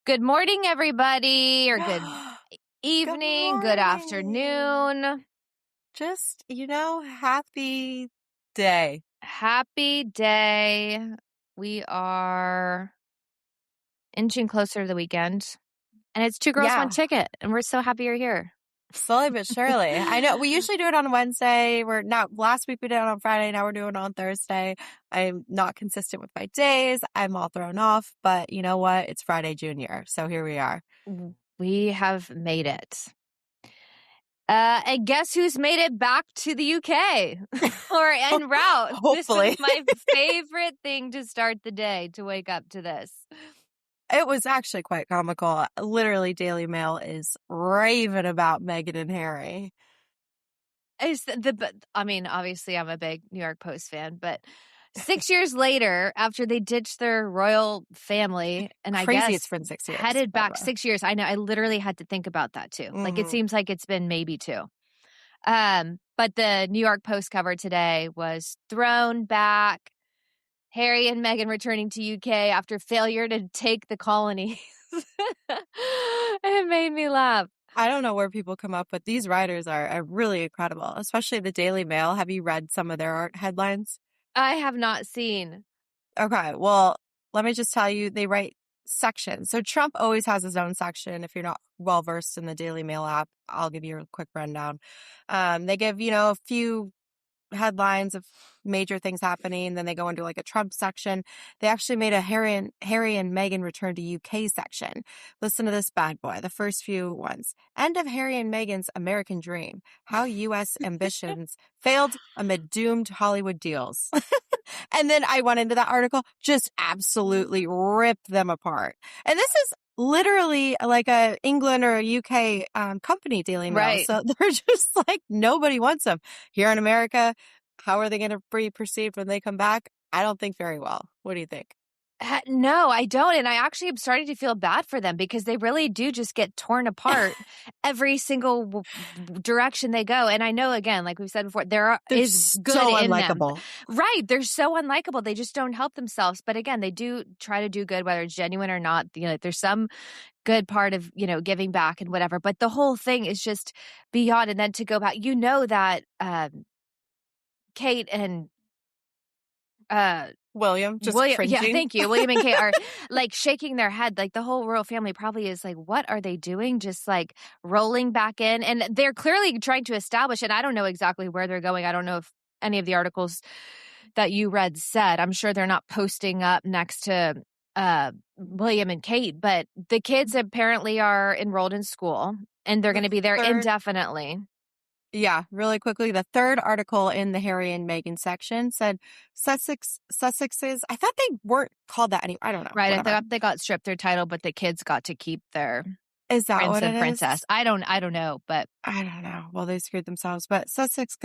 Good morning, everybody, or good evening, good morning. afternoon. Just, happy day. Happy day. We are inching closer to the weekend, and it's Two Girls, One Yeah, Ticket, and we're so happy you're here. slowly but surely. I know we usually do it on Wednesday. Last week we did it on Friday. Now we're doing it on Thursday. I'm not consistent with my days. I'm all thrown off, but you know what? It's Friday Junior. So here we are. We have made it. And guess who's made it back to the UK or en route? This was Hopefully. my favorite thing to start the day, to wake up to this. It was actually quite comical. Literally, Daily Mail is raving about Meghan and Harry. Obviously I'm a big New York Post fan, but 6 years later, after they ditched their royal family, and I Crazy guess it's been 6 years. headed by the back way. 6 years. I know, I literally had to think about that too. Like, it Mhm. seems like it's been maybe 2. But the New York Post cover today was thrown back. Harry and Meghan returning to UK after failure to take the colonies. It made me laugh. I don't know where people come up with these writers are really incredible, especially the Daily Mail. Have you read some of their art headlines? I have not seen. Okay, well, let me just tell you, they write sections. So Trump always has his own section. If you're not well versed in the Daily Mail app, I'll give you a quick rundown. They give, a few headlines of major things happening, and then they go into like a Trump section. They actually made a Harry and Meghan return to UK section. Listen to this bad boy. The first few ones. End of Harry and Meghan's American dream. How US ambitions failed amid doomed Hollywood deals. And then I went into that article, just absolutely ripped them apart. And this is literally like a England or a UK company, Daily Mail. Right. So they're just like, nobody wants them. Here in America, how are they going to be perceived when they come back? I don't think very well. What do you think? No, I don't. And I actually am starting to feel bad for them because they really do just get torn apart every single direction they go. And I know, again, like we've said before, They're is good so in them. unlikable. Right. They're so unlikable. They just don't help themselves. But again, they do try to do good, whether it's genuine or not. There's some good part of, giving back and whatever. But the whole thing is just beyond. And then to go back, that Kate and William, just William, yeah, cringing. thank you. William and Kate are like shaking their head. Like the whole royal family probably is like, what are they doing? Just like rolling back in. And they're clearly trying to establish, and I don't know exactly where they're going. I don't know if any of the articles that you read said. I'm sure they're not posting up next to William and Kate, but the kids apparently are enrolled in school and they're going to be there indefinitely. Yeah, really quickly. The third article in the Harry and Meghan section said Sussexes. I thought they weren't called that anymore. I don't know. Right. Whatever. I thought they got stripped their title, but the kids got to keep their Is that prince what and it princess. is? I don't know, but I don't know. Well, they screwed themselves. But Sussex,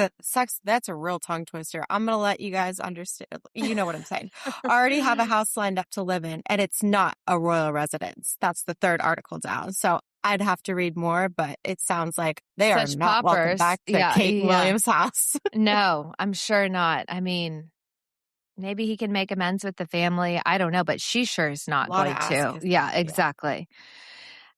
that's a real tongue twister. I'm going to let you guys understand. You know what I'm saying. Already have a house lined up to live in, and it's not a royal residence. That's the third article down. So I'd have to read more, but it sounds like they are such not welcome poppers. back to Kate Williams' house. No, I'm sure not. I mean, maybe he can make amends with the family. I don't know, but she sure is not going to. Yeah, exactly.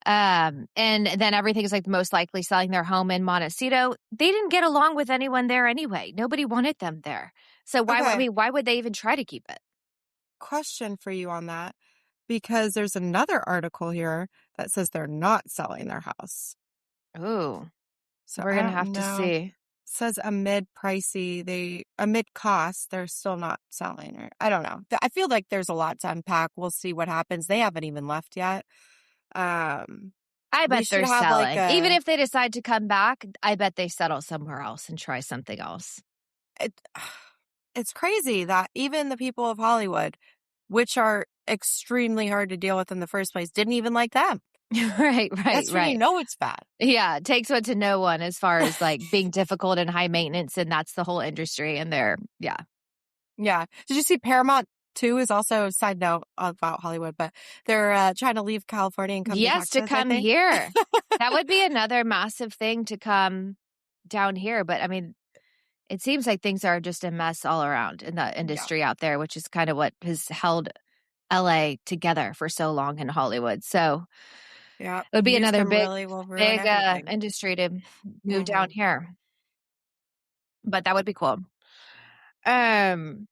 And then everything's like most likely selling their home in Montecito. They didn't get along with anyone there anyway. Nobody wanted them there. So why would they even try to keep it? Question for you on that, because there's another article here that says they're not selling their house. Ooh, So we're going to have to see. Says amid costs, they're still not selling. Or I don't know. I feel like there's a lot to unpack. We'll see what happens. They haven't even left yet. I bet they're selling. Even if they decide to come back, I bet they settle somewhere else and try something else. It's crazy that even the people of Hollywood, which are extremely hard to deal with in the first place, didn't even like them. Right. That's when you know it's bad. Yeah, it takes one to know one as far as like being difficult and high maintenance, and that's the whole industry. And yeah. Did you see Paramount 2 is also a side note about Hollywood, but they're trying to leave California and come to Texas, to come here. That would be another massive thing to come down here. But I mean, it seems like things are just a mess all around in the industry out there, which is kind of what has held LA together for so long in Hollywood. So Yeah. it would be another Houston big, really will ruin big everything. industry to move down Mhm. here. But that would be cool. Um,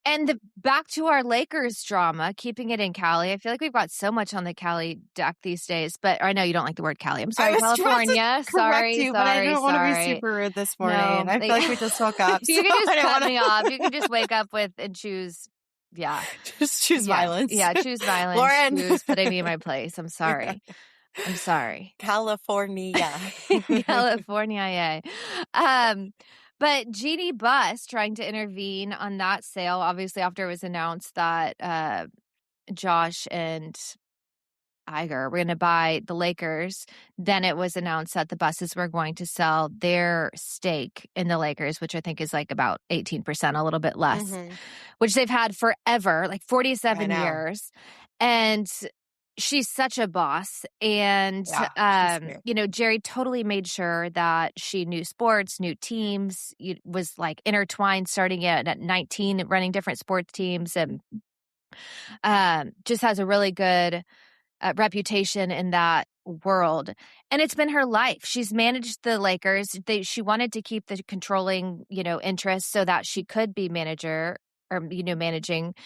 and back to our Lakers drama, keeping it in Cali. I feel like we've got so much on the Cali deck these days, but I know you don't like the word Cali. I'm I sorry, was trying to California. correct Sorry, you, but I sorry, didn't want to be sorry. super rude this morning. No, I feel like we just woke up, so you can I just didn't cut want me off. You can just wake up with and choose. Yeah. just choose violence. Yeah, choose violence. Lauren. Choose putting me in my place. I'm sorry. I'm sorry. California. California, yeah. But Jeanie Buss trying to intervene on that sale, obviously after it was announced that Josh and Iger were going to buy the Lakers. Then it was announced that the Busses were going to sell their stake in the Lakers, which I think is like about 18%, a little bit less, which they've had forever, like 47 years. And she's such a boss. And, Jerry totally made sure that she knew sports, knew teams, was like intertwined starting at 19, running different sports teams, and just has a really good reputation in that world. And it's been her life. She's managed the Lakers. She wanted to keep the controlling, interest so that she could be manager or, managing.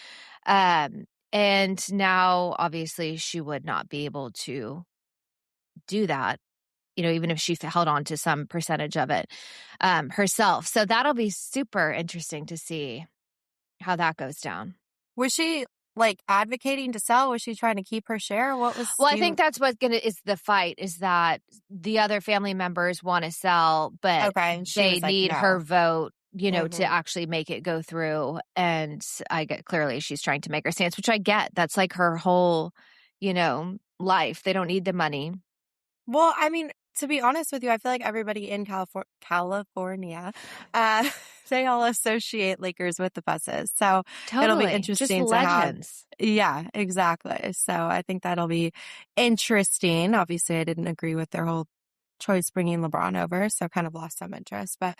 And now obviously she would not be able to do that, even if she held on to some percentage of it herself. So that'll be super interesting to see how that goes down. Was she advocating to sell? Was she trying to keep her share? What was? Well, I think that's what is the fight, is that the other family members want to sell, but they need her vote, to actually make it go through. And I get clearly she's trying to make her stance, which I get. That's like her whole, life. They don't need the money. Well, I mean, to be honest with you, I feel like everybody in California, they all associate Lakers with the Busses. So it'll be interesting just to legends. Yeah, exactly. So I think that'll be interesting. Obviously, I didn't agree with their whole choice bringing LeBron over, so kind of lost some interest. But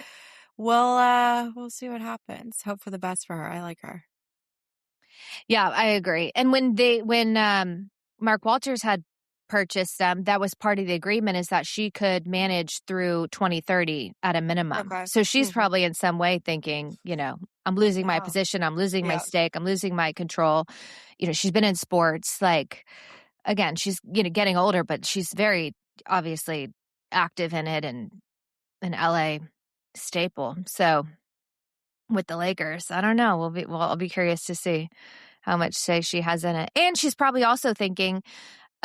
we'll see what happens. Hope for the best for her. I like her. Yeah, I agree. And when Mark Walters had purchased them, that was part of the agreement, is that she could manage through 2030 at a minimum. Okay. So she's probably in some way thinking, I'm losing my position, I'm losing my stake, I'm losing my control. She's been in sports, again, she's getting older, but she's very obviously active in it and an LA staple. So with the Lakers, I don't know. I'll be curious to see how much say she has in it. And she's probably also thinking,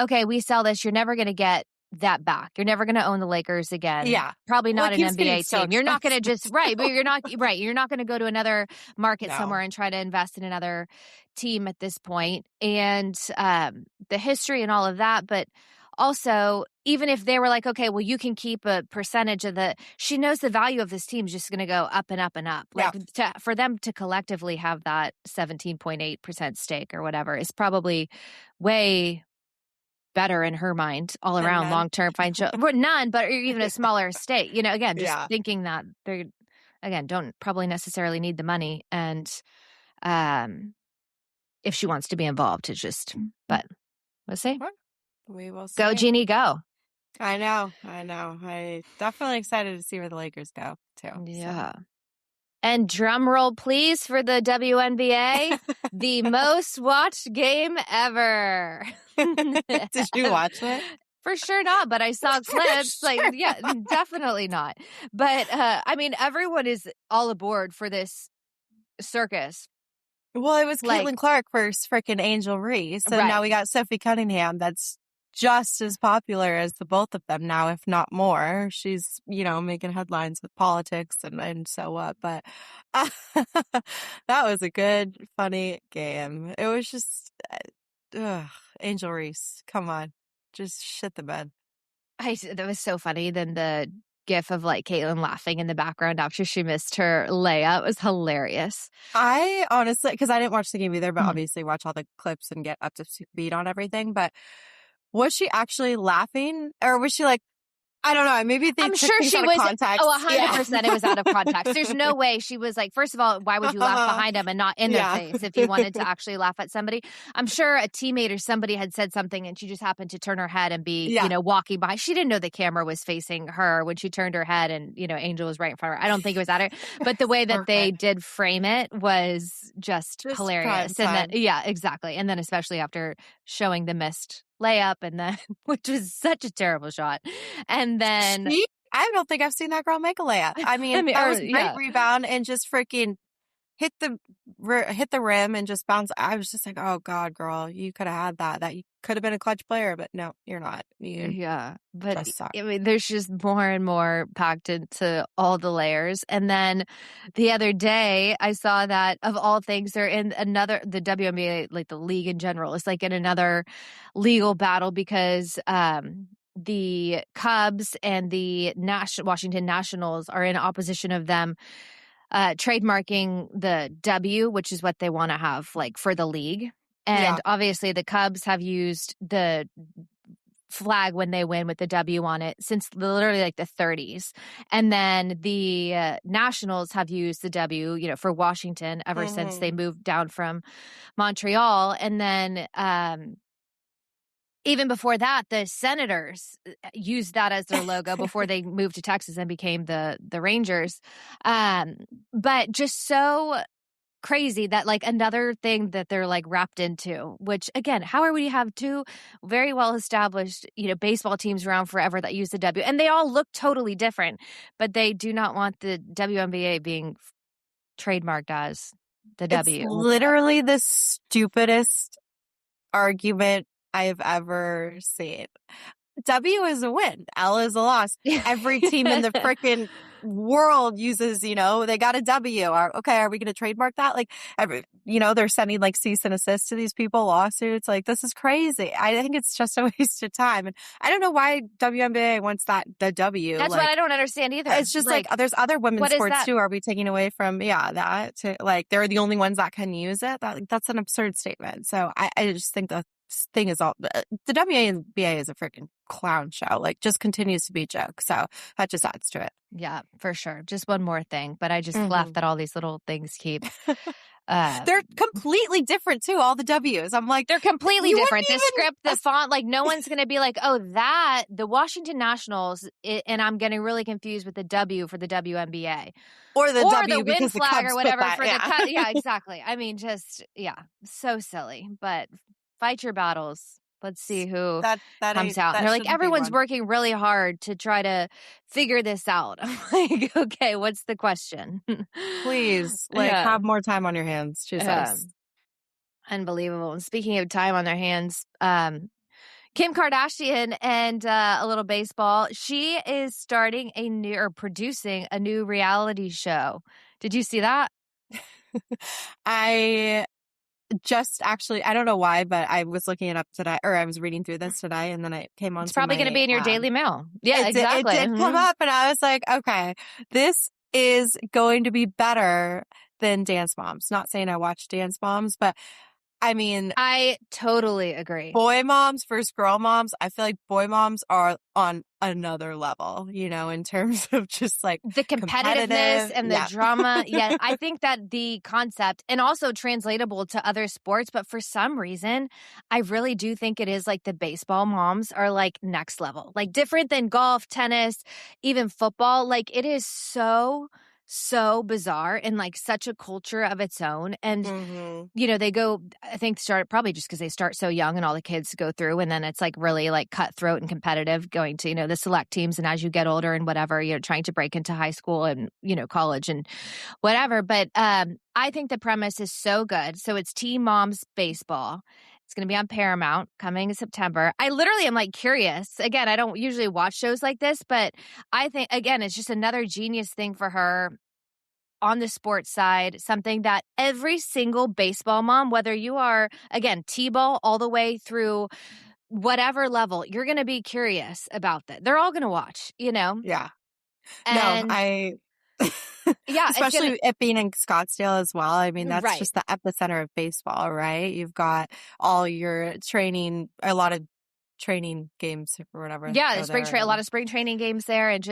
okay, we sell this, you're never going to get that back. You're never going to own the Lakers again. Yeah. Probably not an NBA team. You're not going to just, right, but you're not going to go to another market somewhere and try to invest in another team at this point. And the history and all of that. But also, even if they were like, okay, well, you can keep a percentage of she knows the value of this team is just going to go up and up and up. For them to collectively have that 17.8% stake or whatever is probably way better in her mind all around long-term financial. None, but even a smaller stake. Again, just thinking that they're, don't probably necessarily need the money. And if she wants to be involved, it's just, but we'll see. We will see. Go, Jeanie, go. I know. I'm definitely excited to see where the Lakers go, too. Yeah. So. And drum roll, please, for the WNBA, the most watched game ever. Did you watch it? For sure not, but I saw clips. Definitely not. But, everyone is all aboard for this circus. Well, it was Caitlin Clark versus freaking Angel Reese. So now we got Sophie Cunningham that's just as popular as the both of them now, if not more. She's, making headlines with politics and so what. But that was a good, funny game. It was just, Angel Reese, come on. Just shit the bed. That was so funny. Then the gif of Caitlin laughing in the background after she missed her layup was hilarious. I honestly, because I didn't watch the game either, but obviously watch all the clips and get up to speed on everything. But was she actually laughing, or was she I don't know. Maybe they I'm took sure things she out of was, context. 100% it was out of context. There's no way she was like, first of all, why would you laugh behind them and not in their Yeah. face if you wanted to actually laugh at somebody? I'm sure a teammate or somebody had said something and she just happened to turn her head and be, Yeah. walking by. She didn't know the camera was facing her when she turned her head and, Angel was right in front of her. I don't think it was at her. But the way that they Perfect. did frame it was just hilarious. prime And then, time. yeah, exactly. And then especially after showing the missed layup and then, which was such a terrible shot. And then I don't think I've seen that girl make a layup. I mean, that was a great rebound and just freaking hit the rim and just bounce. I was just like, oh God, girl, you could have had that. That you could have been a clutch player, but no, you're not. You but just suck. I mean, there's just more and more packed into all the layers. And then the other day, I saw that of all things, they're in the WNBA, like the league in general, is like in another legal battle because the Cubs and the Washington Nationals are in opposition of them trademarking the W, which is what they want to have like for the league. And obviously the Cubs have used the flag when they win with the W on it since literally like the 30s. And then the Nationals have used the W, for Washington ever since they moved down from Montreal. And then even before that, the Senators used that as their logo before they moved to Texas and became the Rangers. But just so crazy that like another thing that they're like wrapped into, which again, how are we have two very well established, baseball teams around forever that use the W and they all look totally different, but they do not want the WNBA being trademarked as the It's W. literally the stupidest argument I've ever seen. W is a win. L is a loss. Every team in the freaking world uses, they got a W. Are we going to trademark that? Like, they're sending like cease and assist to these people, lawsuits. Like, this is crazy. I think it's just a waste of time. And I don't know why WNBA wants the W. That's what I don't understand either. It's just like there's other women's sports too. Are we taking away from, that to like, they're the only ones that can use it? That's an absurd statement. So I just think the thing is all the WNBA is a freaking clown show, like just continues to be a joke. So that just adds to it. Yeah, for sure. Just one more thing, but I just laugh that all these little things keep. They're completely different too. All the W's. I'm like, they're completely different. The script, the font, like no one's going to be like, oh, the Washington Nationals, and I'm getting really confused with the W for the WNBA. Or the W the because win the flag Cubs or whatever put that, for the yeah, exactly. I mean, just so silly. But fight your battles. Let's see who comes out. And they're like, everyone's working really hard to try to figure this out. I'm like, okay, what's the question? Please, have more time on your hands. Jesus. Unbelievable. And speaking of time on their hands, Kim Kardashian and a little baseball, she is starting producing a new reality show. Did you see that? I just actually, I don't know why, but I was looking it up today, or I was reading through this today, and then it came on. It's probably going to be in your Daily Mail. Yeah, exactly. It did come up, and I was like, okay, this is going to be better than Dance Moms. Not saying I watch Dance Moms, but I mean, I totally agree. Boy moms versus girl moms. I feel like boy moms are on another level, in terms of just like the competitiveness and the drama. Yeah, I think that the concept and also translatable to other sports, but for some reason, I really do think it is like the baseball moms are like next level, like different than golf, tennis, even football. Like it is so bizarre and like such a culture of its own. And, they go, I think start probably just because they start so young and all the kids go through. And then it's like really like cutthroat and competitive going to, the select teams. And as you get older and whatever, you're trying to break into high school and, college and whatever. But I think the premise is so good. So it's Teen Moms Baseball. It's going to be on Paramount coming in September. I literally am like curious. Again, I don't usually watch shows like this, but I think, again, it's just another genius thing for her on the sports side, something that every single baseball mom, whether you are, again, T-ball all the way through whatever level, you're going to be curious about that. They're all going to watch, Yeah. And yeah, especially it being in Scottsdale as well. I mean, that's just the epicenter of baseball, right? You've got all your training, a lot of training games or whatever. Yeah, go the there a and lot of spring training games there, and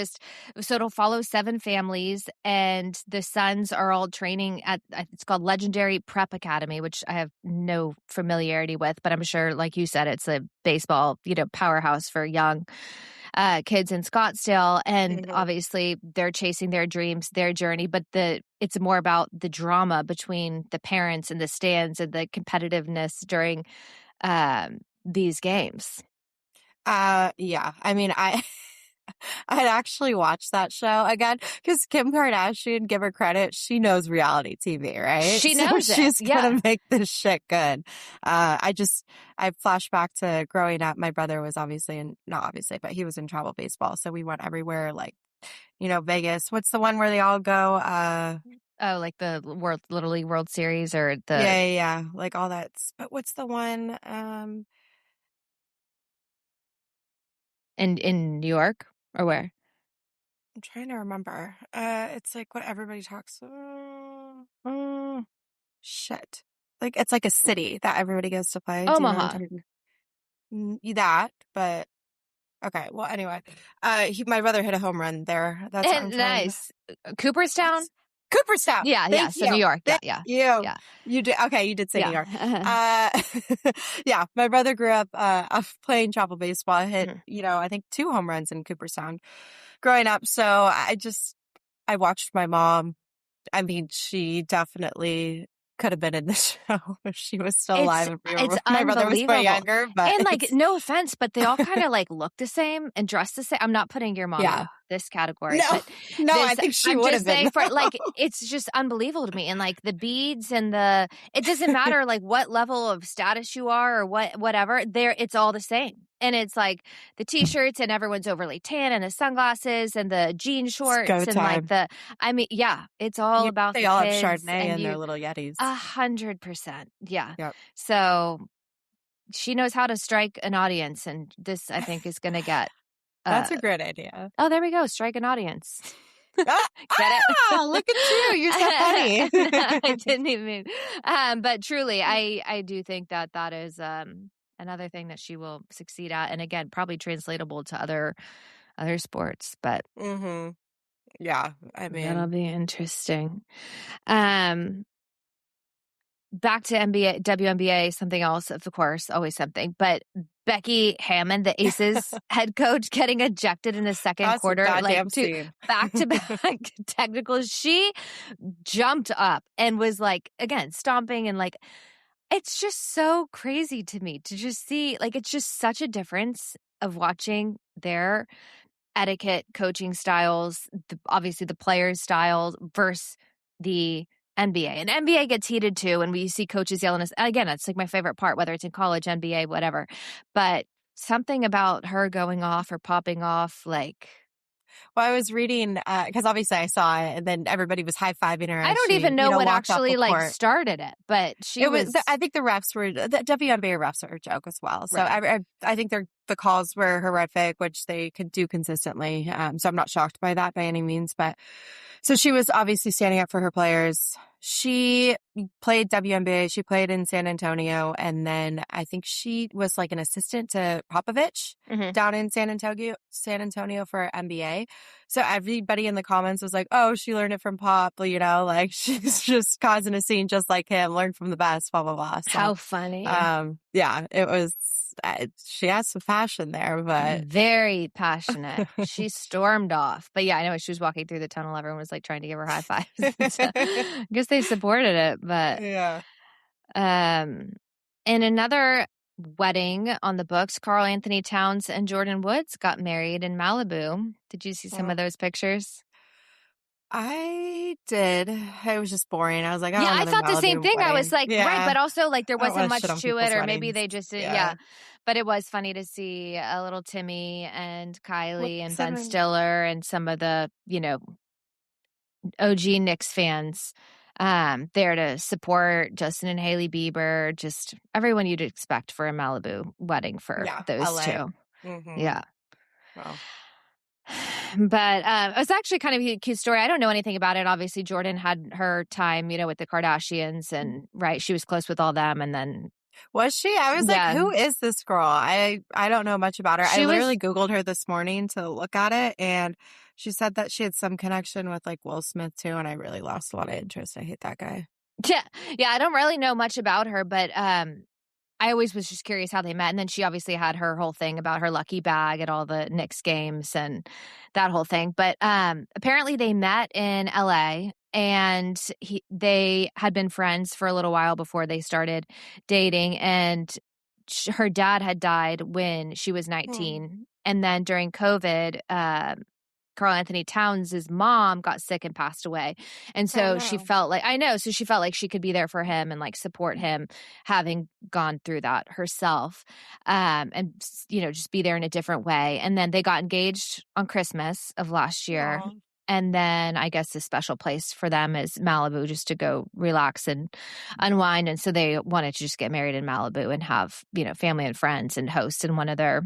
so it'll follow 7 families, and the sons are all training at it's called Legendary Prep Academy, which I have no familiarity with, but I'm sure, like you said, it's a baseball, powerhouse for young kids in Scottsdale, and Mhm. obviously they're chasing their dreams, their journey, but it's more about the drama between the parents and the stands and the competitiveness during these games. Yeah. I mean, I'd actually watch that show again because Kim Kardashian, give her credit, she knows reality TV, right? She So knows it. she's Yeah. gonna make this shit good. I flash back to growing up. My brother was not obviously, but he was in travel baseball. So we went everywhere, like, Vegas. What's the one where they all go? Oh, like the Little League World Series or Yeah. Like all that. But what's the one? in New York or where? I'm trying to remember. It's like what everybody talks. Shit. Like it's like a city that everybody goes to play. Do you know what I'm Omaha. talking that, but okay. Well, anyway, my brother hit a home run there. That's what I'm And trying to. nice. Cooperstown? What's Cooperstown? Yeah. Thank So New you. York. Thank Yeah. you. Yeah. You did okay. You did say New Yeah. York. Yeah. My brother grew up playing travel baseball. I hit, Mhm. I think 2 home runs in Cooperstown growing up. So I watched my mom. I mean, she definitely could have been in the show if she was still alive It's if my brother was way unbelievable. younger, but And like, no offense, but they all kind of like look the same and dress the same. I'm not putting your mom yeah. in this category, No, but no, I think she I'm would have just been saying for though. like, it's just unbelievable to me. And like the beads and it doesn't matter like what level of status you are or whatever, it's all the same. And it's like the t-shirts and everyone's overly tan and the sunglasses and the jean It's go shorts and like time. yeah, it's all about They the all have kids Chardonnay and in their little Yetis. 100%. Yeah. Yep. So she knows how to strike an audience, and this, I think, is going to get. That's Uh, a great idea. oh, there we go. Strike an audience. Ah, Get it? look at you. You're so funny. I didn't even. But truly, I do think that is another thing that she will succeed at, and again, probably translatable to other sports. But Mm-hmm. Yeah, I that'll mean, be interesting. Um, Back to NBA, WNBA, something else, of course, always something. But Becky Hammon, the Aces head coach, getting ejected in the second that's a quarter, like goddamn two scene. back-to-back technicals. She jumped up and was like, again, stomping and like, it's just so crazy to me to just see, like, it's just such a difference of watching their etiquette, coaching styles, obviously the players' styles versus the NBA. And NBA gets heated too, and we see coaches yelling us. Again, that's like my favorite part, whether it's in college, NBA, whatever. But something about her going off or popping off, like Well, I was reading because obviously I saw it, and then everybody was high fiving her I as don't she, even know what walked off actually the like court. started it, but she It was. was I think the WNBA refs are a joke as well. So right. I think the calls were horrific, which they could do consistently. So I'm not shocked by that by any means. But so she was obviously standing up for her players. She played WNBA. She played in San Antonio, and then I think she was like an assistant to Popovich Mhm. down in San Antonio for NBA. So everybody in the comments was like, "Oh, she learned it from Pop," like she's just causing a scene just like him. Learned from the best, blah blah blah. So, How funny. yeah, it was. She has some passion there, but Very passionate. She stormed off. But yeah, I know she was walking through the tunnel. Everyone was like trying to give her high fives. So, I guess they supported it. But yeah. in another wedding on the books, Carl Anthony Towns and Jordan Woods got married in Malibu. Did you see some of those pictures? I did. It was just boring. I was like, Yeah, oh, I another thought the same Malibu thing. I was wedding. like, right, Yeah. but also like there I don't wasn't want to shit much on to it, people's or maybe weddings. they just didn't. Yeah. Yeah, but it was funny to see a little Timmy and Kylie and Ben Seven. Stiller and some of the OG Knicks fans there to support Justin and Haley Bieber, just everyone you'd expect for a Malibu wedding for those LA. two. Mm-hmm. Yeah. Well. But it was actually kind of a cute story. I don't know anything about it. Obviously, Jordan had her time, with the Kardashians, and right, she was close with all them, and then Was she? I was like, Yeah. who is this girl? I don't know much about her. I She was literally Googled her this morning to look at it, and she said that she had some connection with like Will Smith too, and I really lost a lot of interest. I hate that guy. yeah, yeah, I don't really know much about her, but I always was just curious how they met. And then she obviously had her whole thing about her lucky bag at all the Knicks games and that whole thing. But apparently they met in LA, and they had been friends for a little while before they started dating. And her dad had died when she was Hmm. 19. And then during COVID, Carl Anthony Towns' mom got sick and passed away. And Oh so she no. felt like, I know, so she felt like she could be there for him and like support him, having gone through that herself. And, just be there in a different way. And then they got engaged on Christmas of last year. Aw. And then I guess a special place for them is Malibu, just to go relax and unwind. And so they wanted to just get married in Malibu and have, family and friends and host in one of their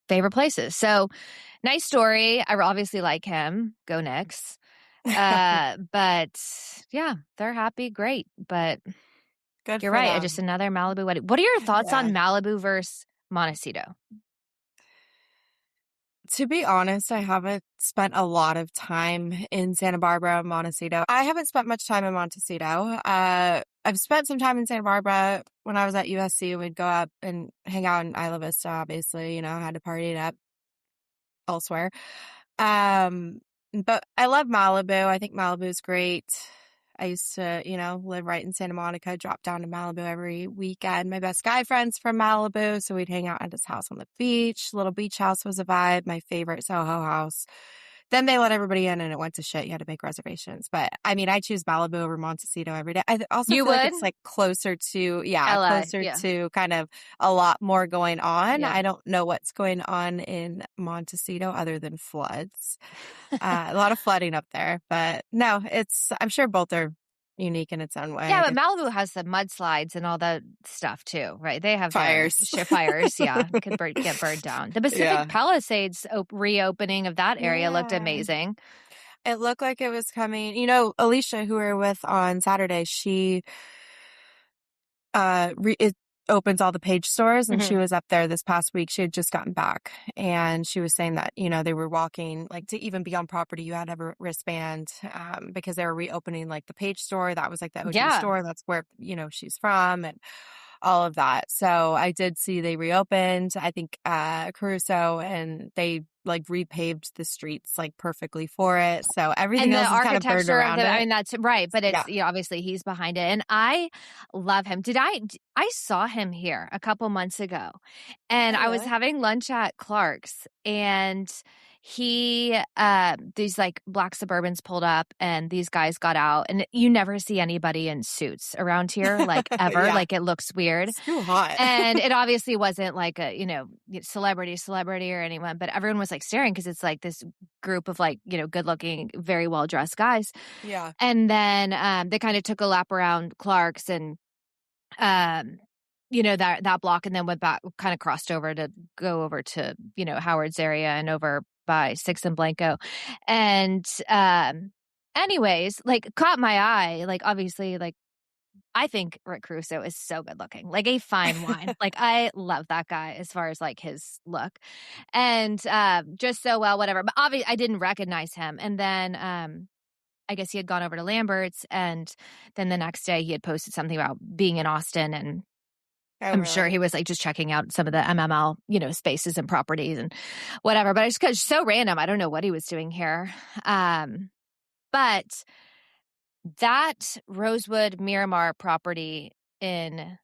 favorite places. So nice story. I obviously like him. Go Knicks. But yeah, they're happy. Great. But Good you're for right. Just them. another Malibu wedding. What are your thoughts Yeah. on Malibu versus Montecito? To be honest, I haven't spent a lot of time in Santa Barbara, Montecito. I haven't spent much time in Montecito. I've spent some time in Santa Barbara when I was at USC. We'd go up and hang out in Isla Vista, obviously, had to party it up elsewhere. Um, but I love Malibu. I think Malibu's great. I used to, live right in Santa Monica, drop down to Malibu every weekend. My best guy friend's from Malibu, so we'd hang out at his house on the beach. Little beach house was a vibe, my favorite Soho house. Then they let everybody in and it went to shit. You had to make reservations. But I mean, I choose Malibu over Montecito every day. I also You feel like would? it's like closer to, LA. closer Yeah. to kind of a lot more going on. Yeah. I don't know what's going on in Montecito other than floods. A lot of flooding up there, but no, I'm sure both are unique in its own Yeah, way. but It's Malibu has the mudslides and all that stuff too, right? They have their fires. fires, yeah, could get burned down. The Pacific Yeah. Palisades reopening of that area looked Yeah. amazing. It looked like it was coming. Alicia, who we were with on Saturday, she it opens all the Page stores, and she Mhm. was up there this past week. She had just gotten back, and she was saying that they were walking, like, to even be on property you had to have a wristband, because they were reopening like the Page store. That was like the OG Yeah. store. That's where she's from, and all of that. So I did see they reopened, I think, Caruso, and they like repaved the streets like perfectly for it. So everything And the else is kind of burned architecture of around I it. mean, that's right, but it's, Yeah. obviously he's behind it, and I love him. I saw him here a couple months ago, and Oh, I was really? having lunch at Clark's, and these, like, black Suburbans pulled up, and these guys got out, and you never see anybody in suits around here, like, ever, Yeah. like, it looks weird. It's too hot. And it obviously wasn't like a, celebrity or anyone, but everyone was like staring because it's like this group of like, good looking, very well dressed guys. Yeah. And then they kind of took a lap around Clark's and, um, that block, and then went back, kind of crossed over to go over to, Howard's area and over by Sixth and Blanco. And, anyways, like, caught my eye, like, obviously, like, I think Rick Caruso is so good looking, like a fine wine. Like, I love that guy as far as like his look, and just so well, whatever. But obviously, I didn't recognize him. And then I guess he had gone over to Lambert's, and then the next day he had posted something about being in Austin, and Oh, I'm sure really? he was like just checking out some of the MML, spaces and properties and whatever. But I just, cause so random, I don't know what he was doing here. But that Rosewood Miramar property in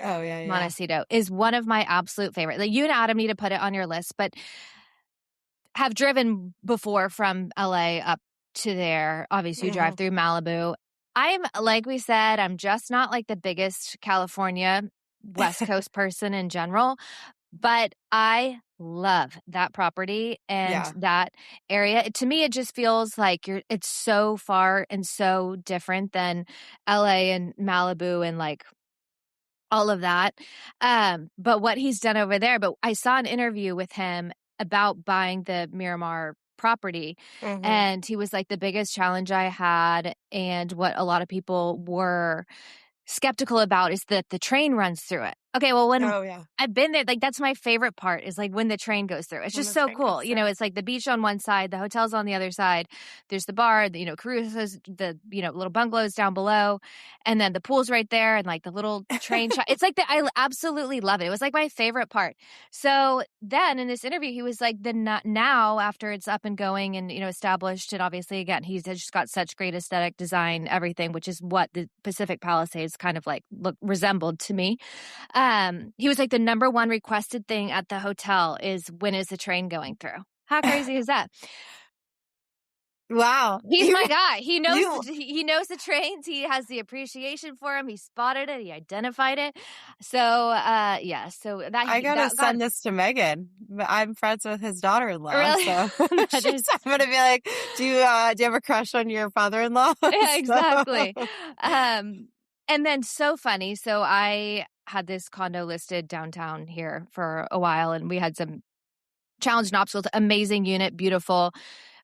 Oh, yeah, yeah. Montecito is one of my absolute favorite. Like, you and Adam need to put it on your list, but have driven before from LA up to there. Obviously, you drive Mhm. through Malibu. Like we said, I'm just not like the biggest California West Coast person in general, but I love that property and Yeah. that area. To me, it just feels like it's so far and so different than LA and Malibu and like all of that. But what he's done over there, but I saw an interview with him about buying the Miramar property, Mhm. and he was like, the biggest challenge I had and what a lot of people were skeptical about is that the train runs through it. Okay, well, when yeah. I've been there, like that's my favorite part is like when the train goes through. It's When just the so train goes cool. You know, through. it's like the beach on one side, the hotel's on the other side. There's the bar, the, cruises, the, little bungalows down below. And then the pool's right there and like the little train shot. It's like I absolutely love it. It was like my favorite part. So then in this interview, he was like, now after it's up and going and, established, and obviously again, he's just got such great aesthetic design, everything, which is what the Pacific Palisades kind of like resembled to me. He was like, the number one requested thing at the hotel is, when is the train going through? How crazy is that? Wow. He's my guy. He knows he knows the trains. He has the appreciation for them. He spotted it. He identified it. So, yeah. So that I gotta send this to Megan. I'm friends with his daughter-in-law. Really? So I'm gonna be like, do you have a crush on your father-in-law? Yeah, exactly. And then so funny. So I had this condo listed downtown here for a while, and we had some challenge and obstacles. Amazing unit, beautiful.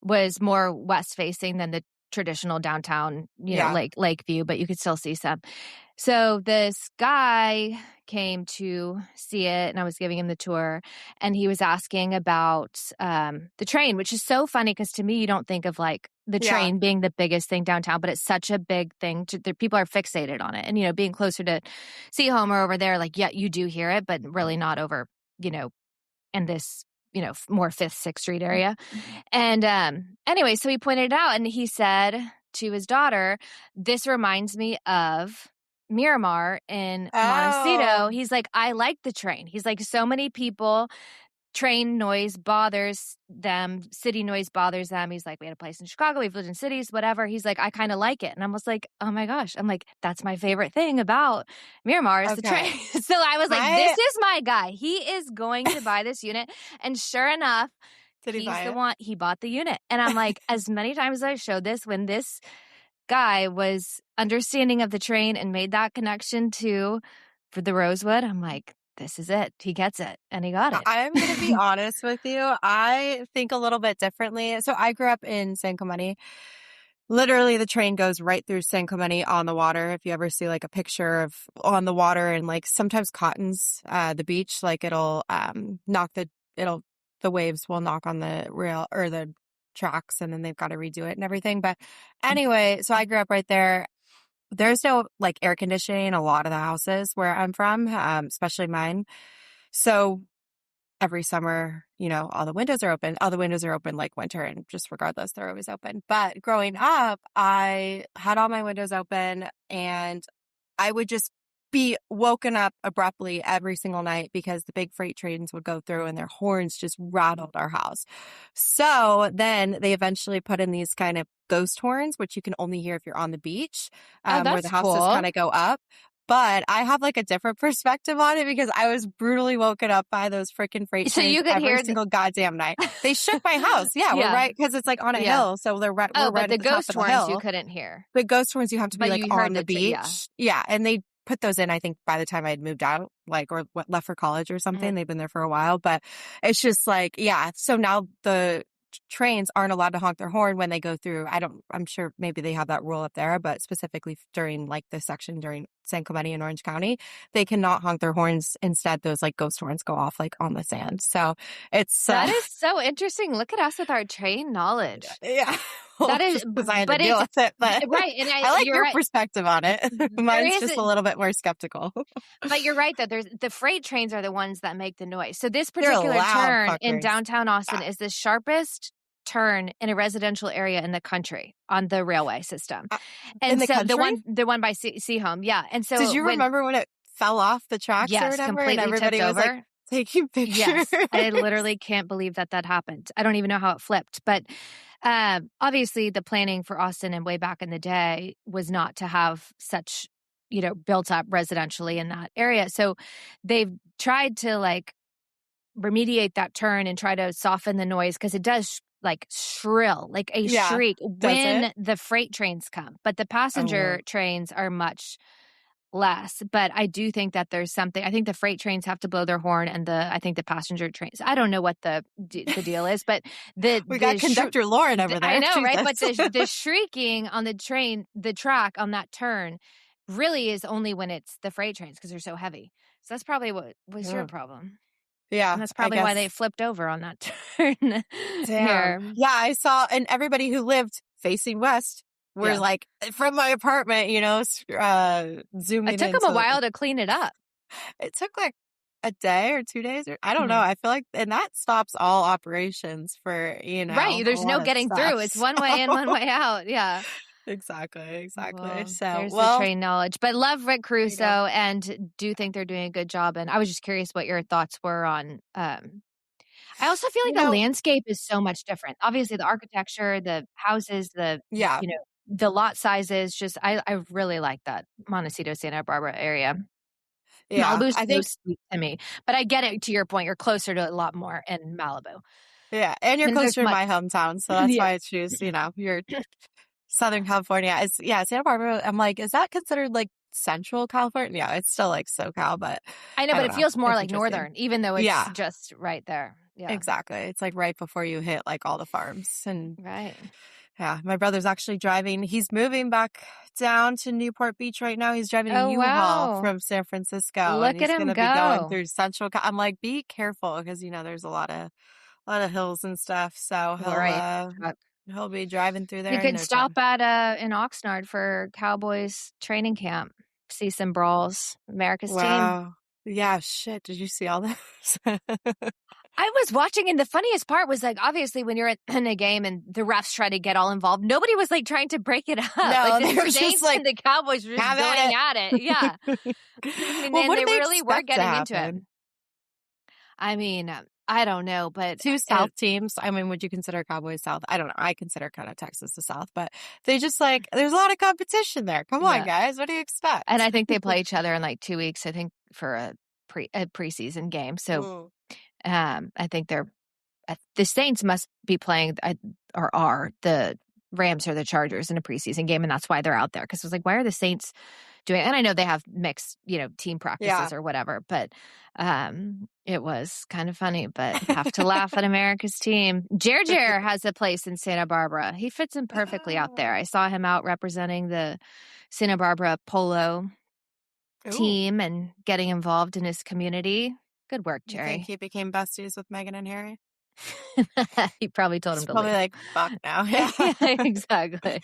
Was more west facing than the traditional downtown, lake view, but you could still see some. So this guy came to see it, and I was giving him the tour, and he was asking about the train, which is so funny because to me, you don't think of like the train being the biggest thing downtown, but it's such a big thing. People are fixated on it, and being closer to Seahomer over there, like you do hear it, but really not over, in this more 5th, 6th Street area. And anyway, so he pointed it out, and he said to his daughter, this reminds me of Miramar in Montecito. He's like, I like the train. He's like, so many people, train noise bothers them, city noise bothers them. He's like, we had a place in Chicago, we've lived in cities, whatever. He's like, I kind of like it. And I was like, oh my gosh. I'm like, that's my favorite thing about Miramar is the train. So I was like, this is my guy. He is going to buy this unit. And sure enough, he's the one. He bought the unit. And I'm like, as many times as I showed this, when this guy was understanding of the train and made that connection for the Rosewood, I'm like, this is it. He gets it. And he got it. I'm going to be honest with you. I think a little bit differently. So I grew up in San Clemente. Literally, the train goes right through San Clemente on the water. If you ever see like a picture of on the water, and like sometimes Cotton's, the beach, like the waves will knock on the rail or the tracks, and then they've got to redo it and everything. But anyway, so I grew up right there. There's no like air conditioning in a lot of the houses where I'm from, especially mine. So every summer, all the windows are open. All the windows are open like winter, and just regardless, they're always open. But growing up, I had all my windows open, and I would just be woken up abruptly every single night because the big freight trains would go through and their horns just rattled our house. So then they eventually put in these kind of ghost horns, which you can only hear if you're on the beach, where the houses kind of go up. But I have like a different perspective on it because I was brutally woken up by those freaking freight trains you could every single goddamn night. They shook my house. Yeah, we're right, because it's like on a hill, so we're right but at the ghost top of the horns hill. you couldn't hear. The ghost horns you have to be like on the beach. Yeah, and they put those in, I think, by the time I had moved out, or left for college or something. They've been there for a while, but it's just like, so now the trains aren't allowed to honk their horn when they go through. I'm sure maybe they have that rule up there, but specifically during like the section during San Clemente and Orange County, they cannot honk their horns. Instead, those like ghost horns go off like on the sand. So that is so interesting. Look at us with our train knowledge. Yeah. Well, that is, because I had to deal with it, but right. And I like your perspective on it. Mine's just a little bit more skeptical. But you're right that the freight trains are the ones that make the noise. So this particular turn in downtown Austin is the sharpest turn in a residential area in the country on the railway system. And so the one by Seahome, yeah. And so did you remember when it fell off the tracks or whatever? Completely and everybody tipped was over? Like taking pictures. Yes, I literally can't believe that happened. I don't even know how it flipped, but obviously the planning for Austin and way back in the day was not to have such, built up residentially in that area. So they've tried to like remediate that turn and try to soften the noise because it does like shrill, like a shriek when the freight trains come. But the passenger trains are much less. But I do think that there's something. I think the freight trains have to blow their horn, and I think the passenger trains. I don't know what the deal is, but we got conductor Lauren over there. I know, Jesus. right? But the shrieking on the track on that turn really is only when it's the freight trains because they're so heavy. So that's probably what was your Yeah. problem. Yeah, And that's I probably why they guess. flipped over on that turn Damn. here. Yeah, I saw, and everybody who lived facing west were Yeah. like from my apartment, It zooming took them a into while to clean it up. it took like a day or 2 days, or I don't know. Mhm. I feel like, and that stops all operations for, Right, a there's no lot of getting stuff. through. It's one way in, one way out. Yeah. Exactly. Well, So, there's the well, train knowledge. But love Rick there you go. Caruso and do think they're doing a good job. And I was just curious what your thoughts were on I also feel You like the know, landscape is so much different. Obviously, the architecture, the houses, yeah, the lot sizes, just I really like that Montecito, Santa Barbara area. yeah. Malibu's I so think, steep to me, but I get it to your point. You're closer to a lot more in Malibu. yeah, and you're And there's closer to much my hometown, so that's yeah. why I choose, your Southern California. Is yeah, Santa Barbara. I'm like, is that considered like Central California? Yeah, it's still like SoCal, but I know, I but don't it know. feels more It's like interesting. northern, even though it's Yeah, just right there. Yeah. exactly. It's like right before you hit like all the farms. And Right. yeah, my brother's actually driving. He's moving back down to Newport Beach right now. He's driving a Oh, U-Haul wow. from San Francisco, and Look at he's going him to be going go. through Central. I'm like, be careful because there's a lot of hills and stuff. So Right. he'll be driving through You there in could no stop time. at in Oxnard for Cowboys training camp. See some brawls. America's team. Wow. Yeah, shit. Did you see all this? I was watching, and the funniest part was like, obviously, when you're in a game and the refs try to get all involved, nobody was like trying to break it up. Like No, the they were just Saints like, and the Cowboys were just have going at at it. Yeah. it. I mean, Well, and what they did they really were expect to getting into it. happen? I mean, I don't know, but Two South teams. I mean, would you consider Cowboys South? I don't know. I consider kind of Texas the South, but they just like, there's a lot of competition there. Come on, yeah. guys. What do you And I expect? think they play each other in like 2 weeks, I think, for a preseason game. So Mm. I think the Saints must be playing or are the Rams or the Chargers in a preseason game, and that's why they're out there. Because it was like, why are the Saints doing? And I know they have mixed, team Yeah. practices or whatever, but it was kind of funny. But have to laugh at America's team. Jer has a place in Santa Barbara. He fits in perfectly out there. I saw him out representing the Santa Barbara polo Ooh. team and getting involved in his community. Good work, You think Jerry. he became besties with Meghan and Harry? He probably told He's him to probably leave. like, fuck now. Yeah, exactly.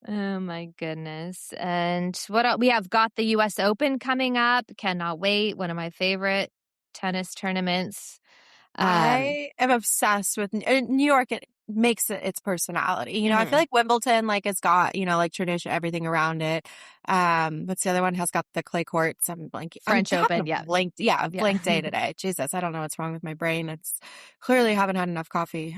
Oh my goodness. And what else? We have got the US Open coming up. Cannot wait. One of my favorite tennis tournaments. I am obsessed with New York. It makes it its personality. I feel Mhm. like Wimbledon, like, it's got, like tradition, everything around it. What's the other one? Has got the clay courts. I'm blanking. I'm French having a Open. Yeah. blank, yeah, Yeah. blank day today. Jesus, I don't know what's wrong with my brain. It's clearly haven't had enough coffee.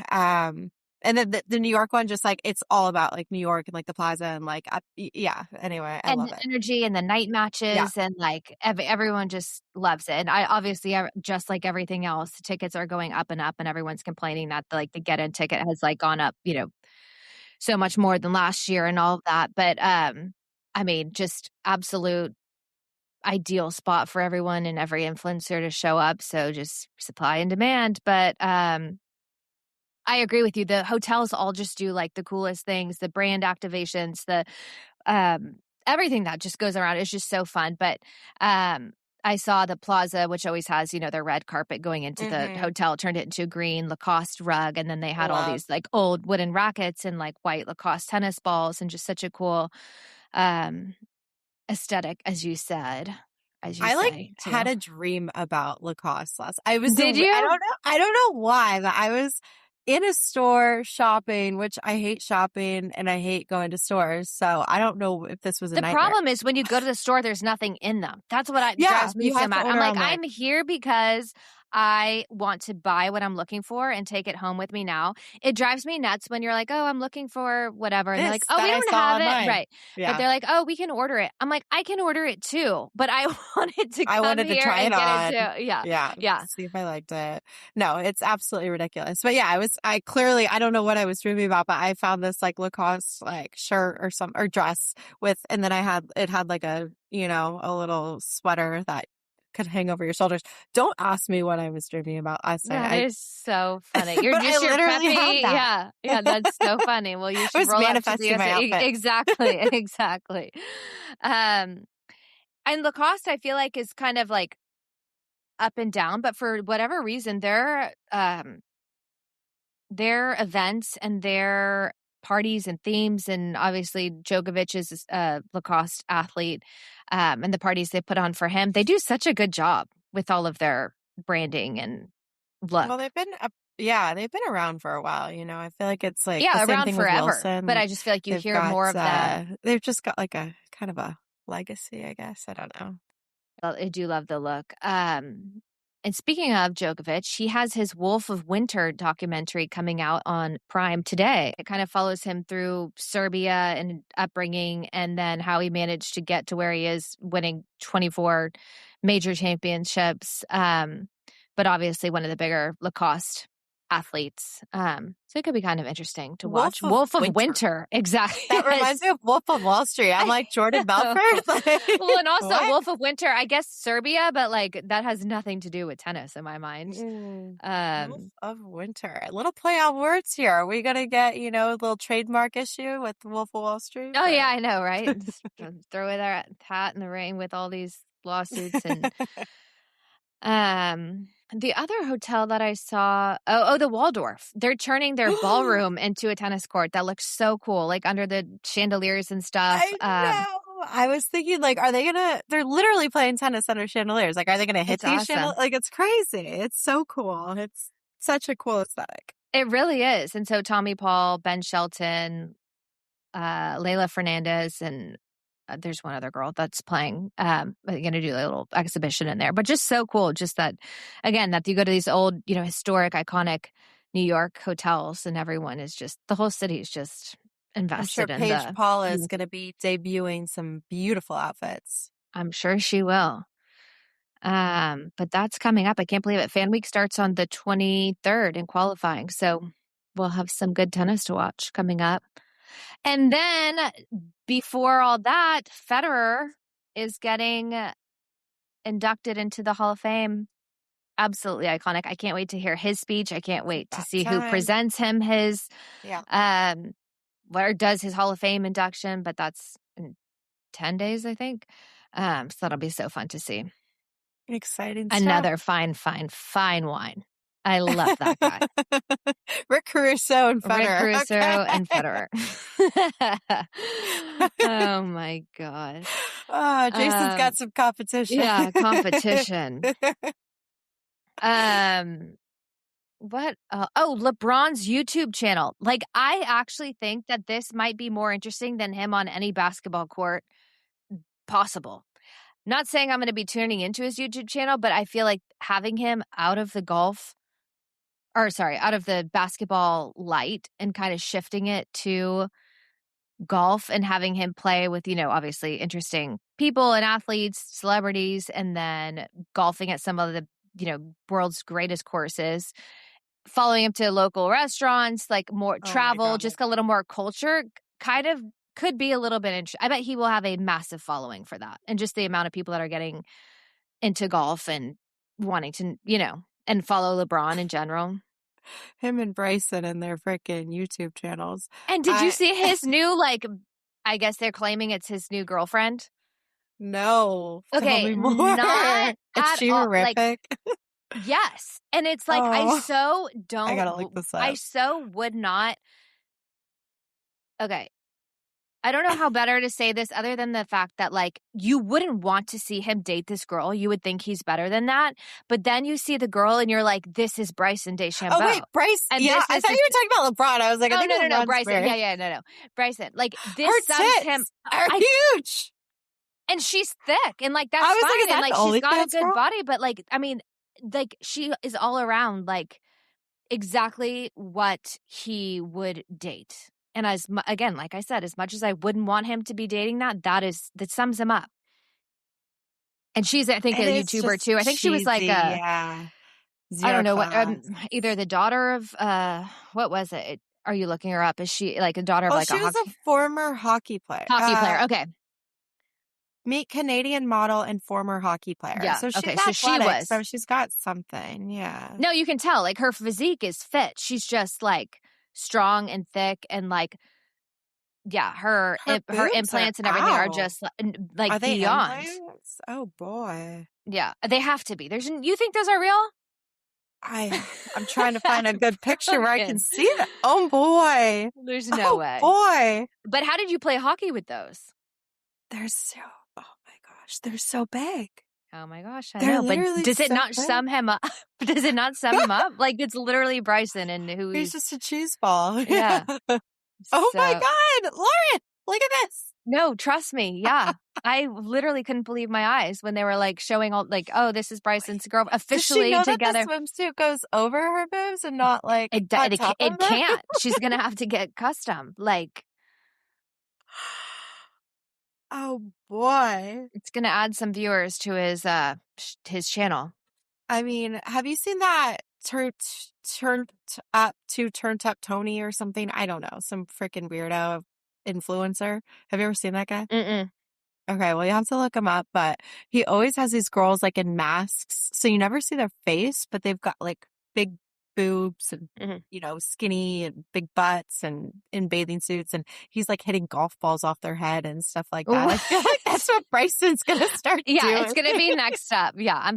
And then the New York one, just like, it's all about like New York and like the plaza and like, yeah. Anyway, I And love the it. energy and the night Yeah. matches and like everyone just loves it. And I obviously just like everything else, tickets are going up and everyone's complaining that the get-in ticket has like gone up, so much more than last year and all of that. But I mean, just absolute ideal spot for everyone and every influencer to show up. So just supply and demand. But I agree with you. The hotels all just do like the coolest things, the brand activations, the um, everything that just goes around is just so fun. But I saw the plaza, which always has, their red carpet going into the Mm-hmm. hotel, turned it into a green Lacoste rug. And then they had all Love. these like old wooden rackets and like white Lacoste tennis balls and just such a cool um, aesthetic, as you said, as you I like say, had too. a dream about Lacoste last. I was Did I you? don't know why, but I was in a store shopping, which I hate shopping and I hate going to stores. So I don't know if this was a The nightmare. problem is when you go to the store, there's nothing in them. That's what Yeah, drives me you so have to mad. I'm order like, online. I'm here because I want to buy what I'm looking for and take it home with me now. It drives me nuts when you're like, oh, I'm looking for whatever. And they're like, This oh, that we I don't saw have it. online. Right. But Yeah. they're like, oh, we can order it. I'm like, I can order it too. But I wanted to I come wanted to here try it and get it on. too. Yeah. Yeah, Yeah. see if I liked it. No, it's absolutely ridiculous. But yeah, I clearly, I don't know what I was dreaming about, but I found this like Lacoste like shirt or dress with, and then it had like a little sweater that could hang over your shoulders. Don't ask me what I was dreaming about last night. That is so funny. You're But I just your literally had preppy. that. Yeah. Yeah, that's so funny. Well, you I should was roll up to the manifesting my outfit. exactly, exactly. Um, and Lacoste, I feel like is kind of like up and down, but for whatever reason, their events and their parties and themes, and obviously Djokovic is a Lacoste athlete, and the parties they put on for him, they do such a good job with all of their branding and look. Well, they've been around for a while. You know, I feel like it's like the Yeah, same around thing with forever, Wilson. but Like I just feel like you they've hear got, more of them. they've just got like a kind of a legacy, I guess. I don't know. Well, I do love the look. And speaking of Djokovic, he has his Wolf of Winter documentary coming out on Prime today. It kind of follows him through Serbia and upbringing, and then how he managed to get to where he is, winning 24 major championships. But obviously one of the bigger Lacoste athletes. So it could be kind of interesting to watch. Wolf of Winter. Exactly. That reminds me of Wolf of Wall Street. I'm like Jordan Belfort. Like, Well, and also what? Wolf of Winter, I guess Serbia, but like that has nothing to do with tennis in my mind. Wolf of Winter. A little play on words here. Are we gonna get, a little trademark issue with Wolf of Wall Street? Oh yeah, I know, right? Just throw their hat in the ring with all these lawsuits. And the other hotel that I saw, the Waldorf. They're turning their ballroom into a tennis court. That looks so cool, like under the chandeliers and stuff. I know. I was thinking, like, they're literally playing tennis under chandeliers. Like, are they gonna hit It's these awesome. chandeliers? Like, it's crazy. It's so cool. It's such a cool aesthetic. It really is. And so Tommy Paul, Ben Shelton, Layla Fernandez, and there's one other girl that's playing, going to do a little exhibition in there, but just so cool. Just that, again, that you go to these old, historic, iconic New York hotels, and everyone is just, the whole city is just invested I'm sure Paige Paula is going to be debuting some beautiful outfits. I'm sure she will. But that's coming up. I can't believe it. Fan Week starts on the 23rd in qualifying. So we'll have some good tennis to watch coming up. And then before all that, Federer is getting inducted into the Hall of Fame. Absolutely iconic. I can't wait to hear his speech. I can't wait to see who presents him his, where does his Hall of Fame induction, but that's in 10 days, I think. So that'll be so fun to see. Exciting stuff. Another fine wine. I love that guy. Rick Caruso and Federer. Rick Caruso and Federer. Oh my God. Oh, Jason's got some competition. Yeah, competition. What? LeBron's YouTube channel. Like, I actually think that this might be more interesting than him on any basketball court possible. Not saying I'm going to be tuning into his YouTube channel, but I feel like having him out of the basketball light and kind of shifting it to golf and having him play with, obviously interesting people and athletes, celebrities, and then golfing at some of the, world's greatest courses, following him to local restaurants, like more travel, just a little more culture, kind of could be a little bit interesting. I bet he will have a massive following for that. And just the amount of people that are getting into golf and wanting to, and follow LeBron in general. Him and Bryson and their freaking YouTube channels. And did you see his new, I guess they're claiming it's his new girlfriend? No. Okay. Tell me more. Not Is she horrific? Yes. And it's like, I gotta look this up. I so would not. Okay. I don't know how better to say this other than the fact that, you wouldn't want to see him date this girl. You would think he's better than that. But then you see the girl and you're like, this is Bryson DeChambeau. Oh, wait, Bryce. And yeah, I thought you were talking about LeBron. I was like, I think no, Bryson. Yeah, no. Bryson. This her sounds him. Are huge. And she's thick. And, that's fine. And, she's got a good body. But, she is all around, exactly what he would date. And again, like I said, as much as I wouldn't want him to be dating that sums him up. And she's, I think, a YouTuber too. I think she was I don't know what, either the daughter of, what was it? Are you looking her up? Is she a daughter of she was a former hockey player. Hockey player. Okay. Meet Canadian model and former hockey player. Yeah. So she's Okay. So she athletic, was. so she's got something. Yeah. No, you can tell. Like her physique is fit. She's just like strong and thick and like, yeah, her boobs are implants and everything are out. just like Are they beyond. implants? Oh boy. Yeah, they have to be. You think those are real? I'm trying to find a good picture where I can Fucking- see that. Oh boy. There's no way. Boy. But how did you play hockey with those? They're so, oh my gosh, they're so big. Oh my gosh, I They're know. But literally does it so not big. sum him up? Does it not sum him up? Like it's literally Bryson and who He's just a cheese ball. Yeah. Oh my So- God, Lauren, look at this. No, trust me. Yeah. I literally couldn't believe my eyes when they were like showing all like, oh, this is Bryson's girl officially Does she know together. that the swimsuit goes over her boobs and not like It on top of them? can't. She's gonna have to get custom. Like Oh boy. it's gonna add some viewers to his channel. I mean, have you seen that turned up Tony or something? I don't know. Some freaking weirdo influencer. Have you ever seen that guy? Mm-mm. Okay, well, you have to look him up, but he always has these girls like in masks. So you never see their face, but they've got like big boobs and, skinny and big butts and in bathing suits. And he's like hitting golf balls off their head and stuff like that. I feel like that's what Bryson's going to start doing. Yeah, it's gonna be next up. Yeah,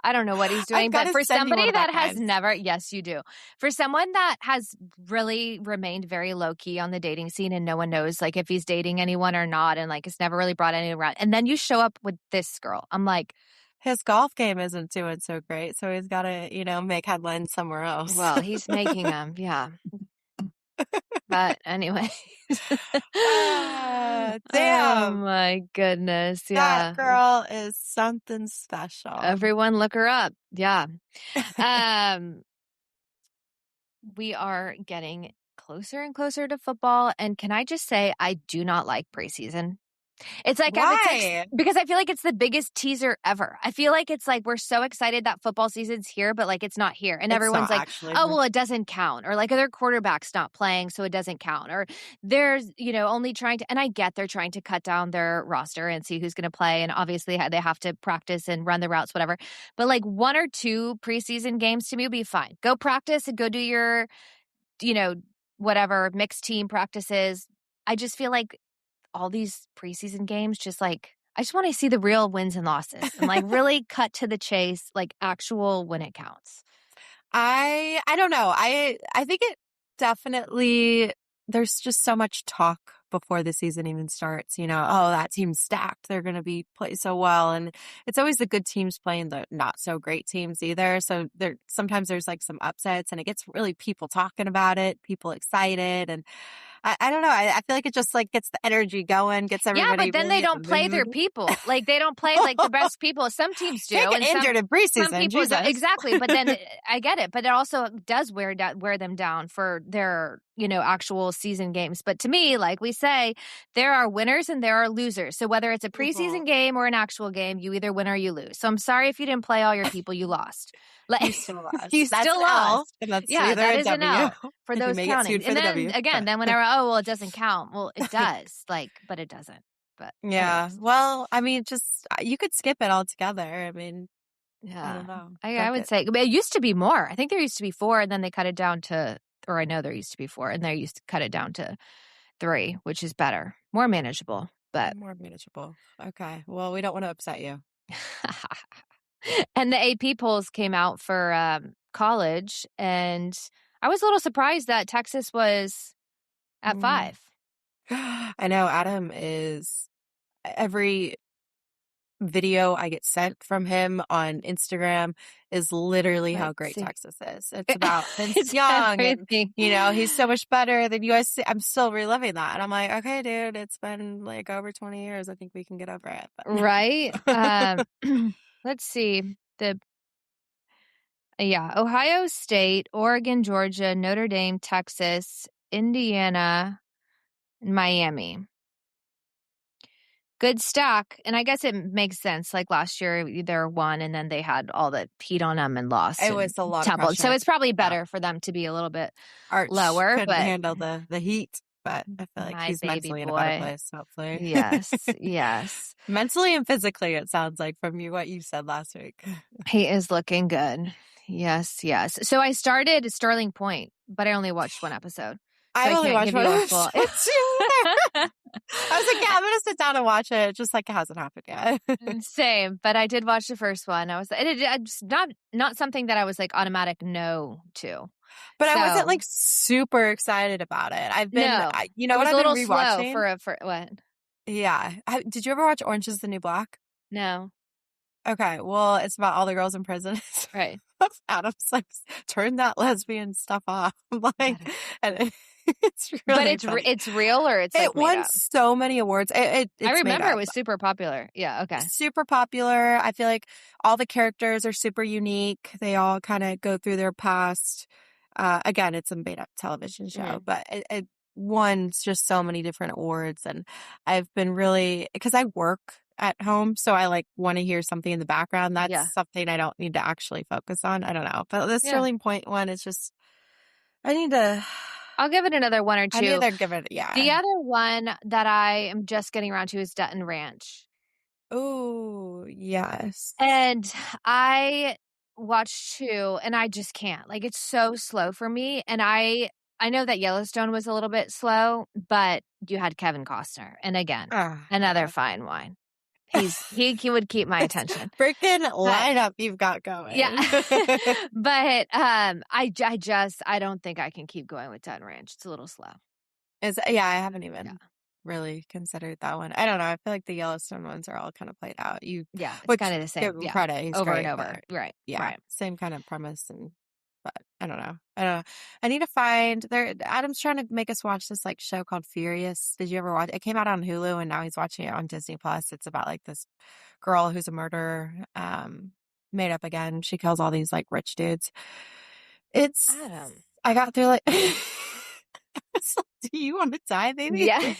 I don't know what he's doing, but for somebody that has never, yes, you do. For someone that has really remained very low key on the dating scene and no one knows like if he's dating anyone or not, and like it's never really brought anyone around. And then you show up with this girl. I'm like, his golf game isn't doing so great, so he's got to, make headlines somewhere else. well, he's making them, yeah. But anyway. Damn. Oh my goodness. Yeah. That girl is something special. Everyone look her up. Yeah. We are getting closer and closer to football. And can I just say, I do not like preseason. It's like Why? because I feel like it's the biggest teaser ever. I feel like it's like we're so excited that football season's here, but like it's not here. And everyone's like, oh, well, it doesn't count. Or like their quarterback's not playing, so it doesn't count. Or there's, only trying to, and I get they're trying to cut down their roster and see who's going to play. And obviously they have to practice and run the routes, whatever. But like 1 or 2 preseason games to me would be fine. Go practice and go do your, whatever mixed team practices. I just feel like all these preseason games, just like, I just want to see the real wins and losses and like really cut to the chase, like actual when it counts. I don't know. I think it definitely, there's just so much talk before the season even starts, oh, that team's stacked. They're going to play so well. And it's always the good teams playing the not so great teams either. So sometimes there's like some upsets and it gets really people talking about it, people excited. And I don't know. I feel like it just like gets the energy going, gets everybody. Yeah, but then really they don't play their people. Like they don't play like the best people. Some teams do. They get injured in preseason. Some people do. Exactly. But then I get it. But it also does wear them down for their, actual season games. But to me, like we say, there are winners and there are losers. So whether it's a preseason game or an actual game, you either win or you lose. So I'm sorry if you didn't play all your people, you lost. Like, you still lost. You that's still lost. That's yeah, that is an L for those counting. And then again, then whenever, oh, well, it doesn't count. Well, it does. But it doesn't. But yeah. anyways. Well, I mean, just you could skip it altogether. I mean, yeah. I don't know. I would say it used to be more. I think there used to be 4, and then they cut it down to, or I know there used to be 4, and they used to cut it down to 3, which is better, more manageable. But more manageable. Okay. Well, we don't want to upset you. And the AP polls came out for college, and I was a little surprised that Texas was at 5. I know Adam is every video I get sent from him on Instagram is literally how great Texas is. It's about Vince Young. And, he's so much better than USC. I'm still reliving that. And I'm like, okay, dude, it's been like over 20 years. I think we can get over it. But. Right. Let's see. Ohio State, Oregon, Georgia, Notre Dame, Texas, Indiana, and Miami. Good stack. And I guess it makes sense. Like last year, they won, and then they had all the heat on them and lost. It was a lot tumbled. of pressure. So it's probably better for them to be a little bit Arch lower. couldn't but handle the heat. but I feel like My he's baby mentally in a better boy. place, hopefully. Yes, yes. Mentally and physically, it sounds like from what you said last week. He is looking good. Yes, yes. So I started Sterling Point, but I only watched one episode. So I've I only can't watched give one you a episode full. too. I was like, yeah, I'm gonna sit down and watch it. Just like it hasn't happened yet. Same, but I did watch the first one. It's not something that I was like automatic no to. But I wasn't So like super excited about it. no, You know it what was a I've been little slow rewatching? for what? Yeah. Did you ever watch Orange is the New Black? No, Okay. Well, it's about all the girls in prison. right. Adam's like, turn that lesbian stuff off. I'm like, Got it. and it's But really funny. it's real or it's like It made won up? so many awards. I It's made remember it up. was super popular. Yeah, okay. Super popular. I feel like all the characters are super unique. They all kind of go through their past. Again, it's a made up television show, but it won just so many different awards. And I've been really, because I work at home, so I like want to hear something in the background. That's Yeah. something I don't need to actually focus on. I don't know. But the Yeah. Sterling Point one is just, I'll give it another one or two. I need to give it, yeah. The other one that I am just getting around to is Dutton Ranch. Oh, yes. And I watched 2 and I just can't. Like it's so slow for me. And I know that Yellowstone was a little bit slow, but you had Kevin Costner. And again, another fine wine. He would keep my attention. Freaking lineup you've got going. Yeah. But I don't think I can keep going with Dutton Ranch. It's a little slow. I haven't even really considered that one. I don't know. I feel like the Yellowstone ones are all kind of played out. It's kind of the same. Give him credit. He's over great, and over. Right. Yeah. Right. Same kind of premise but I don't know. I need to find Adam's trying to make us watch this like show called Furious. Did you ever watch it? It came out on Hulu and now he's watching it on Disney Plus. It's about like this girl who's a murderer, made up again. She kills all these like rich dudes. Adam. I got through like do you want to die, baby? Yeah.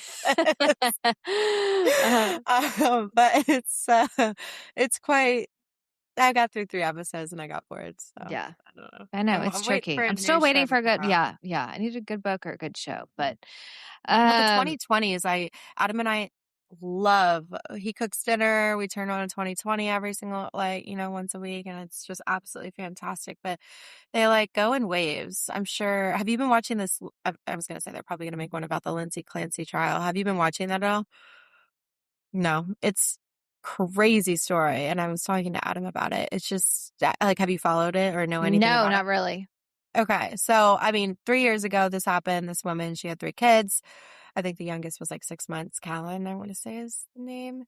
But it's quite. I got through 3 episodes and I got bored. So yeah, I don't know. I know it's tricky. I'm still waiting for a good. Yeah. I need a good book or a good show. But the 2020s, Adam and I love. He cooks dinner. We turn on a 2020 every single once a week, and it's just absolutely fantastic. But they like go in waves. I'm sure. Have you been watching this? I was gonna say they're probably gonna make one about the Lindsay Clancy trial. Have you been watching that at all? No, it's crazy story. And I was talking to Adam about it. It's just like, have you followed it or know anything about it? No, not really. Okay. So, 3 years ago, this happened. This woman, she had 3 kids. I think the youngest was like 6 months. Callan, I want to say his name.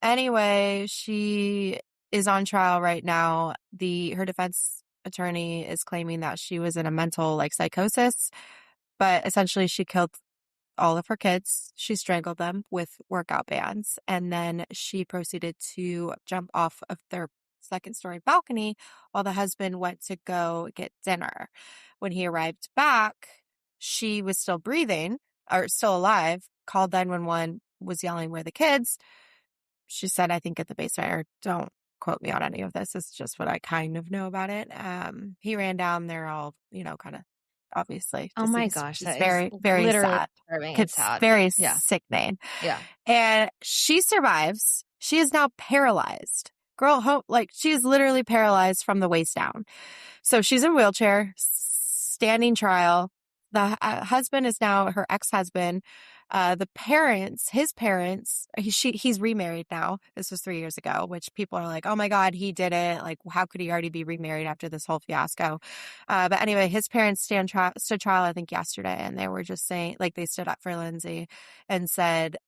Anyway, she is on trial right now. Her defense attorney is claiming that she was in a mental psychosis, but essentially she killed all of her kids. She strangled them with workout bands, and then she proceeded to jump off of their 2nd-story balcony while the husband went to go get dinner. When he arrived back, she was still breathing or still alive, called 911, was yelling, "Where are the kids?" She said, I think at the basement, or don't quote me on any of this. It's just what I kind of know about it. He ran down. They're all, kind of obviously. Oh my deceased, gosh, that is very, very sad. It's sad. Very sickening. Yeah. And she survives. She is now paralyzed. Girl, she is literally paralyzed from the waist down. So she's in a wheelchair, standing trial. The husband is now her ex-husband. His parents, he's remarried now. This was 3 years ago, which people are like, oh my God, he did it. Like, how could he already be remarried after this whole fiasco? But anyway, his parents stood trial, I think yesterday. And they were just saying, they stood up for Lindsay and said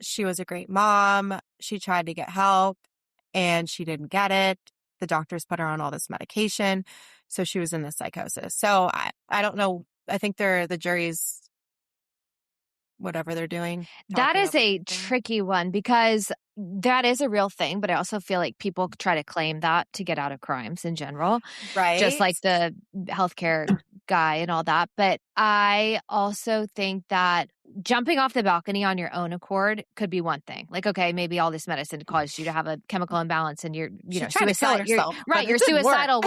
she was a great mom. She tried to get help and she didn't get it. The doctors put her on all this medication. So she was in this psychosis. So I don't know. I think the jury's whatever they're doing. That is a tricky one because that is a real thing, but I also feel like people try to claim that to get out of crimes in general. Right. Just like the healthcare guy and all that. But I also think that jumping off the balcony on your own accord could be one thing. Like, okay, maybe all this medicine caused you to have a chemical imbalance and you're, She's trying to kill suicidal. herself, but You're it didn't work. suicidal.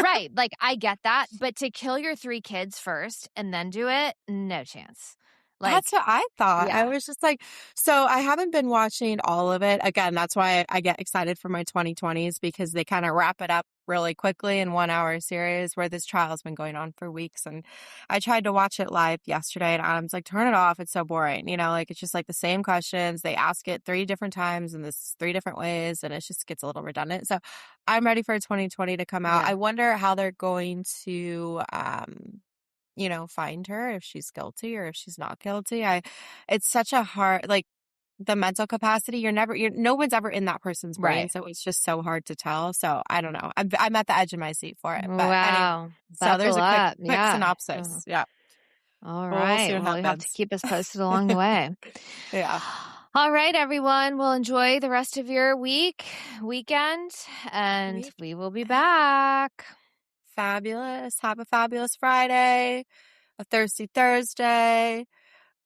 Right. Like, I get that. But to kill your 3 kids first and then do it, no chance. Like, That's what I thought. yeah. I was just like, so I haven't been watching all of it. Again, that's why I get excited for my 2020s, because they kind of wrap it up really quickly in 1 hour series, where this trial has been going on for weeks. And I tried to watch it live yesterday, and Adam's like, turn it off. It's so boring. Like, it's just like the same questions. They ask it 3 different times in this 3 different ways, and it just gets a little redundant. So I'm ready for 2020 to come out. Yeah. I wonder how they're going to, find her, if she's guilty or if she's not guilty. It's such a hard, like, the mental capacity, no one's ever in that person's brain. Right. So it's just so hard to tell. So I don't know. I'm at the edge of my seat for it. But Wow. anyway, so there's a Buckle up. quick synopsis. Yeah. All We'll right. see what Well, you have to happens. keep us posted along the way. Yeah. All right, everyone. Well, enjoy the rest of your weekend, and we will be back. Fabulous. Have a fabulous Friday, a thirsty Thursday,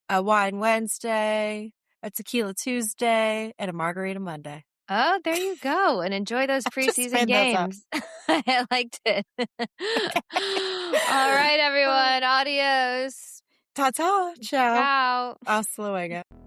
a wine Wednesday, a tequila Tuesday, and a margarita Monday. Oh, there you go. And enjoy those preseason games. I liked it. All right, everyone. Adios. Ta-ta. Ciao. Ciao. Hasta luego.